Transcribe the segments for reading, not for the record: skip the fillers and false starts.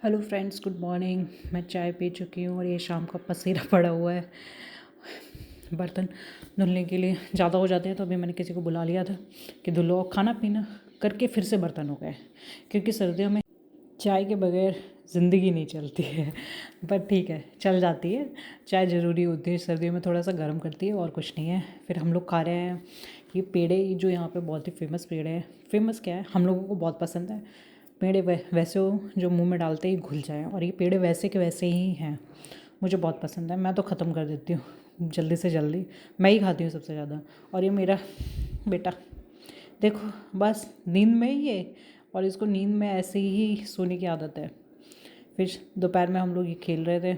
Hello friends, good morning. मैं चाय P चुकी हूँ और ये शाम का पसीना पड़ा हुआ है। बर्तन धुलने के लिए ज़्यादा हो जाते हैं, तो अभी मैंने किसी को बुला लिया था कि धुलो। खाना पीना करके फिर से बर्तन हो गए, क्योंकि सर्दियों में चाय के बगैर ज़िंदगी नहीं चलती है। पर ठीक है, चल जाती है। चाय ज़रूरी होती है सर्दियों में, थोड़ा सा गर्म करती है और कुछ नहीं है। फिर हम लोग खा रहे हैं ये पेड़े, जो यहाँ पे बहुत ही फेमस पेड़े हैं। फेमस क्या है, हम लोगों को बहुत पसंद है। पेड़े वैसे हो जो मुंह में डालते ही घुल जाएं, और ये पेड़े वैसे के वैसे ही हैं। मुझे बहुत पसंद है, मैं तो ख़त्म कर देती हूँ जल्दी से जल्दी। मैं ही खाती हूँ सबसे ज़्यादा। और ये मेरा बेटा देखो, बस नींद में ही है, और इसको नींद में ऐसे ही सोने की आदत है। फिर दोपहर में हम लोग ये खेल रहे थे।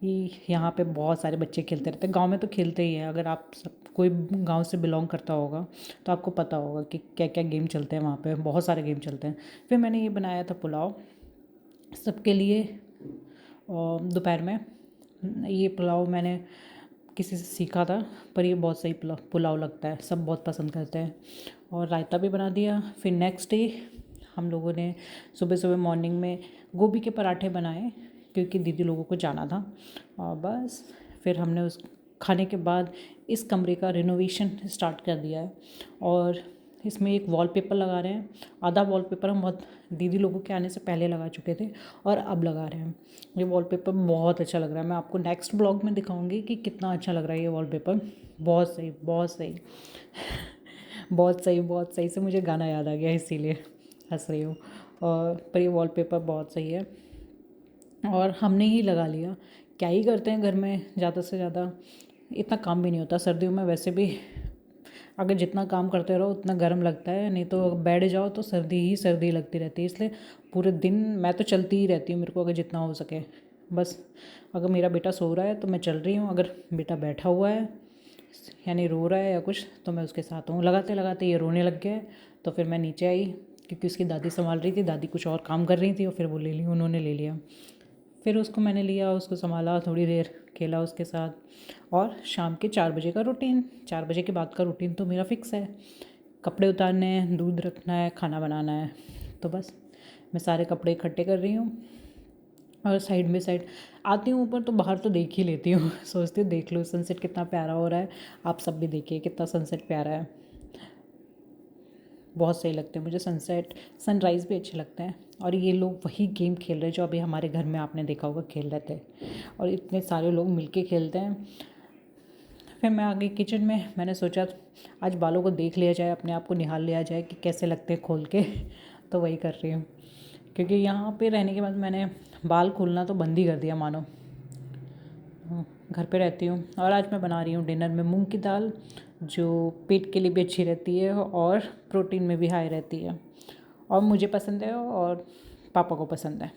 ये यहाँ पे बहुत सारे बच्चे खेलते रहते हैं, गांव में तो खेलते ही हैं। अगर आप सब कोई गांव से बिलोंग करता होगा तो आपको पता होगा कि क्या क्या गेम चलते हैं वहाँ पे। बहुत सारे गेम चलते हैं। फिर मैंने ये बनाया था पुलाव सबके लिए। और दोपहर में ये पुलाव मैंने किसी से सीखा था, पर ये बहुत सही पुलाव पुलाव लगता है, सब बहुत पसंद करते हैं। और रायता भी बना दिया। फिर नेक्स्ट डे हम लोगों ने सुबह सुबह मॉर्निंग में गोभी के पराठे बनाए, क्योंकि दीदी लोगों को जाना था। और बस फिर हमने उस खाने के बाद इस कमरे का रिनोवेशन स्टार्ट कर दिया है। और इसमें एक वॉलपेपर लगा रहे हैं। आधा वॉलपेपर हम बहुत दीदी लोगों के आने से पहले लगा चुके थे, और अब लगा रहे हैं। ये वॉलपेपर बहुत अच्छा लग रहा है। मैं आपको नेक्स्ट ब्लॉग में दिखाऊंगी कि कितना अच्छा लग रहा है ये वॉलपेपर। बहुत सही, बहुत सही। बहुत सही, बहुत सही से मुझे गाना याद आ गया, इसीलिए हंस रही हूँ। और पर ये वॉलपेपर बहुत सही है, और हमने ही लगा लिया। क्या ही करते हैं घर में, ज़्यादा से ज़्यादा इतना काम भी नहीं होता सर्दियों में। वैसे भी अगर जितना काम करते रहो उतना गर्म लगता है, नहीं तो बैठ जाओ तो सर्दी ही सर्दी लगती रहती है। इसलिए पूरे दिन मैं तो चलती ही रहती हूँ, मेरे को अगर जितना हो सके। बस अगर मेरा बेटा सो रहा है तो मैं चल रही हूँ, अगर बेटा बैठा हुआ है यानी रो रहा है या कुछ, तो मैं उसके साथ हूँ। लगाते लगाते ये रोने लग गया है, तो फिर मैं नीचे आई, क्योंकि उसकी दादी संभाल रही थी। दादी कुछ और काम कर रही थी और फिर वो ले ली, उन्होंने ले लिया। फिर उसको मैंने लिया, उसको संभाला, थोड़ी देर खेला उसके साथ। और शाम के 4 बजे का रूटीन, 4 बजे के बाद का रूटीन तो मेरा फिक्स है। कपड़े उतारने हैं, दूध रखना है, खाना बनाना है। तो बस मैं सारे कपड़े इकट्ठे कर रही हूँ, और साइड में साइड आती हूँ ऊपर तो बाहर तो देख ही लेती हूँ। सोचती हूँ देख लो सनसेट कितना प्यारा हो रहा है। आप सब भी देखिए कितना सनसेट प्यारा है। बहुत सही लगते हैं मुझे सनसेट, सनराइज़ भी अच्छे लगते हैं। और ये लोग वही गेम खेल रहे हैं जो अभी हमारे घर में आपने देखा होगा खेल रहे थे, और इतने सारे लोग मिलके खेलते हैं। फिर मैं आ गई किचन में। मैंने सोचा आज बालों को देख लिया जाए, अपने आप को निहार लिया जाए कि कैसे लगते हैं खोल के। तो वही कर रही हूँ, क्योंकि यहाँ पे रहने के बाद मैंने बाल खोलना तो बंद ही कर दिया मानो। घर पे रहती हूँ, और आज मैं बना रही हूँ डिनर में मूंग की दाल, जो पेट के लिए भी अच्छी रहती है और प्रोटीन में भी हाई रहती है। और मुझे पसंद है और पापा को पसंद है।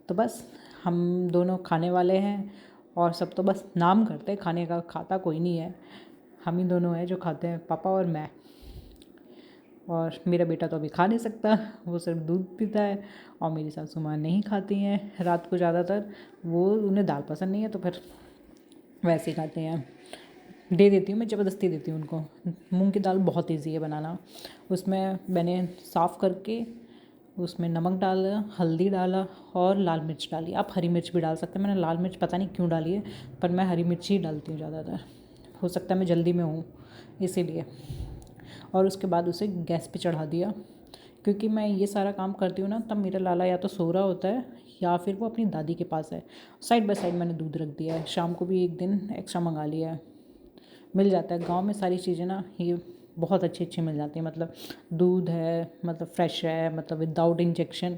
तो बस हम दोनों खाने वाले हैं, और सब तो बस नाम करते हैं खाने का, खाता कोई नहीं है। हम ही दोनों हैं जो खाते हैं, पापा और मैं। और मेरा बेटा तो अभी खा नहीं सकता, वो सिर्फ दूध पीता है। और मेरी सासू माँ नहीं खाती हैं रात को ज़्यादातर, वो उन्हें दाल पसंद नहीं है, तो फिर वैसे ही खाते हैं। दे देती हूँ मैं, ज़बरदस्ती देती हूँ उनको। मूंग की दाल बहुत इजी है बनाना। उसमें मैंने साफ़ करके उसमें नमक डाला, हल्दी डाला और लाल मिर्च डाली। आप हरी मिर्च भी डाल सकते हैं, मैंने लाल मिर्च पता नहीं क्यों डाली है, पर मैं हरी मिर्च ही डालती हूँ ज़्यादातर। हो सकता है मैं जल्दी में हूँ इसीलिए। और उसके बाद उसे गैस पे चढ़ा दिया, क्योंकि मैं ये सारा काम करती हूँ ना, तब मेरा लाला या तो सो रहा होता है या फिर वो अपनी दादी के पास है। साइड बाय साइड मैंने दूध रख दिया है। शाम को भी एक दिन एक्स्ट्रा मंगा लिया है, मिल जाता है गांव में सारी चीज़ें ना, ये बहुत अच्छी अच्छी मिल जाती हैं। मतलब दूध है, मतलब फ्रेश है, मतलब विदाउट इंजेक्शन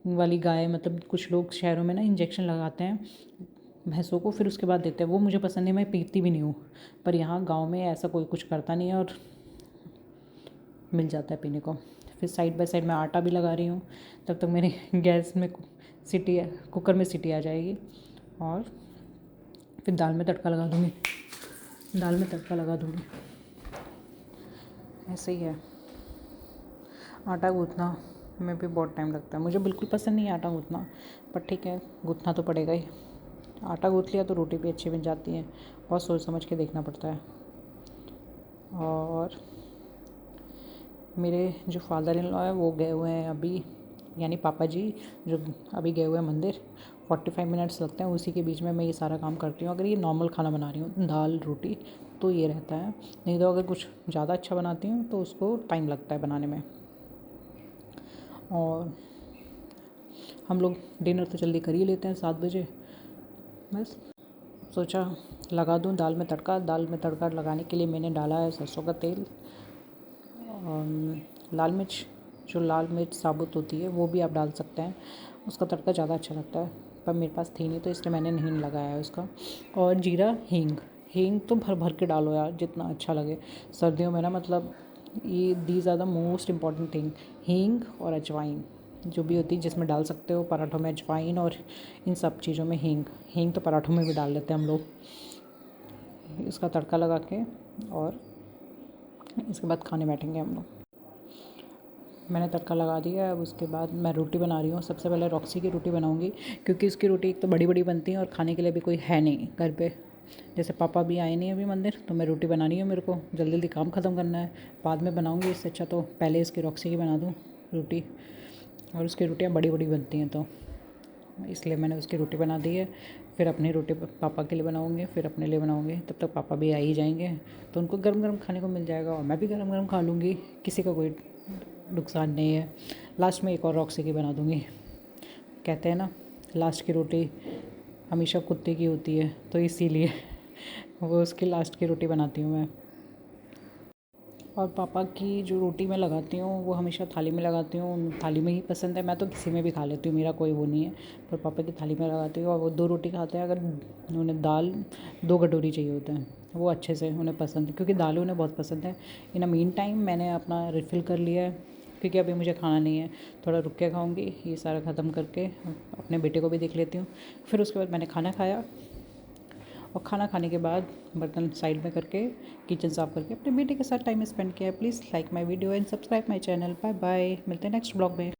वाली गाय। मतलब कुछ लोग शहरों में ना इंजेक्शन लगाते हैं भैंसों को, फिर उसके बाद देते हैं। वो मुझे पसंद नहीं, मैं पीती भी नहीं हूँ। पर यहाँ गांव में ऐसा कोई कुछ करता नहीं है, और मिल जाता है पीने को। फिर साइड बाय साइड मैं आटा भी लगा रही हूँ, तब तक मेरे गैस में सीटी कुकर में सीटी आ जाएगी। और फिर दाल में तड़का लगा दूँगी, दाल में तड़का लगा दूँगी। ऐसे ही है। आटा गूँथना में भी बहुत टाइम लगता है। मुझे बिल्कुल पसंद नहीं है आटा गूँथना, पर ठीक है, गूँथना तो पड़ेगा ही। आटा गूँथ लिया तो रोटी भी अच्छी बन जाती है। बहुत सोच समझ के देखना पड़ता है। और मेरे जो फादर इन लॉ है वो गए हुए हैं अभी यानी पापा जी जो अभी गए हुए हैं मंदिर, 45 मिनट्स लगते हैं, उसी के बीच में मैं ये सारा काम करती हूँ। अगर ये नॉर्मल खाना बना रही हूँ दाल रोटी तो ये रहता है, नहीं तो अगर कुछ ज़्यादा अच्छा बनाती हूँ तो उसको टाइम लगता है बनाने में। और हम लोग डिनर तो जल्दी कर ही लेते हैं 7 बजे। बस सोचा लगा दूँ दाल में तड़का। दाल में तड़का लगाने के लिए मैंने डाला है सरसों का तेल, लाल मिर्च, जो लाल मिर्च साबुत होती है वो भी आप डाल सकते हैं, उसका तड़का ज़्यादा अच्छा लगता है, पर मेरे पास थी नहीं तो इसलिए मैंने नहीं लगाया है उसका। और जीरा, हींग, हींग तो भर भर के डालो यार, जितना अच्छा लगे सर्दियों में ना, मतलब ये these are the most important thing. हींग और अजवाइन जो भी होती है जिसमें डाल सकते हो, पराठों में अजवाइन और इन सब चीज़ों में हींग। हींग तो पराठों में भी डाल लेते हैं हम लोग। इसका तड़का लगा के और इसके बाद खाने बैठेंगे हम लोग। मैंने तड़का लगा दिया है। अब उसके बाद मैं रोटी बना रही हूँ। सबसे पहले रॉक्सी की रोटी बनाऊँगी, क्योंकि उसकी रोटी एक तो बड़ी बड़ी बनती है और खाने के लिए भी कोई है नहीं घर पे। जैसे पापा भी आए नहीं अभी मंदिर, तो मैं रोटी बनानी है, मेरे को जल्दी जल्दी काम ख़त्म करना है, बाद में बनाऊँगी। इससे अच्छा तो पहले इसकी रॉक्सी की बना दूँ रोटी। और उसकी रोटियाँ बड़ी बड़ी बनती हैं तो इसलिए मैंने उसकी रोटी बना दी है। फिर अपनी रोटी पापा के लिए बनाऊँगी, फिर अपने लिए बनाऊँगी। तब तक पापा भी आ ही जाएंगे तो उनको गरम गरम खाने को मिल जाएगा और मैं भी गरम गरम खा लूँगी, किसी का कोई नुकसान नहीं है। लास्ट में एक और रॉक्सी की बना दूँगी। कहते हैं ना लास्ट की रोटी हमेशा कुत्ते की होती है, तो इसीलिए वो उसकी लास्ट की रोटी बनाती हूँ मैं। और पापा की जो रोटी मैं लगाती हूँ वो हमेशा थाली में लगाती हूँ, थाली में ही पसंद है। मैं तो किसी में भी खा लेती हूँ, मेरा कोई वो नहीं है, पर पापा की थाली में लगाती हूँ। और वो 2 रोटी खाते हैं, अगर उन्हें दाल 2 कटोरी चाहिए होता है, वो अच्छे से उन्हें पसंद है, क्योंकि दाल उन्हें बहुत पसंद है। इन अ मीन टाइम मैंने अपना रिफ़िल कर लिया है, क्योंकि अभी मुझे खाना नहीं है, थोड़ा रुक के खाऊँगी। ये सारा ख़त्म करके अपने बेटे को भी देख लेती हूँ। फिर उसके बाद मैंने खाना खाया, और खाना खाने के बाद बर्तन साइड में करके किचन साफ़ करके अपने बेटे के साथ टाइम स्पेंड किया है। Please like my video and subscribe my channel. Bye bye, मिलते हैं नेक्स्ट ब्लॉग में।